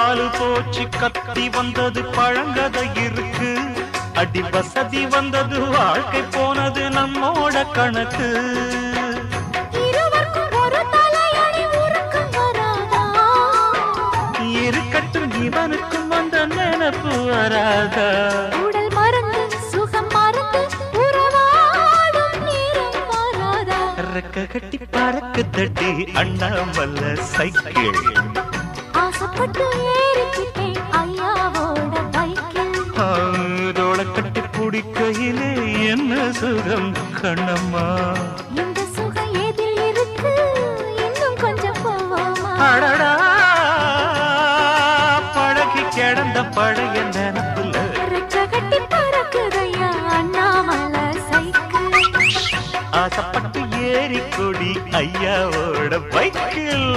காலு போச்சு கத்தி வந்தது பழங்கதை இருக்கு அடி வசதி வந்தது வாழ்க்கை போனது நம்மோட கணக்கு இருக்கட்டும் இவனுக்கும் வந்த நினைப்பு வராதா உடல் மறந்து சுகம் மறந்து உறவாடும் நேரம் வராதா ரெக்க கட்டி பறக்கு தட்டி அண்ணாமலை சைக்கிள் ஆசைப்பட்டு ஏறிக்கிட்டேன் ஐயாவோட பைக்கில் தோள கட்டி பிடிக்கையிலே என்ன சுகம் கண்ணம்மா இந்த சுகம் எதில் இருக்கு இன்னும் கொஞ்சம் போவோமா அடடா பழகி கிடந்த பழைய நினப்புல ரெக்க கட்டி பறக்குதையா அண்ணாமலை சைக்கிள் ஆசைப்பட்டு ஏறி கொடி ஐயாவோட பைக்கில்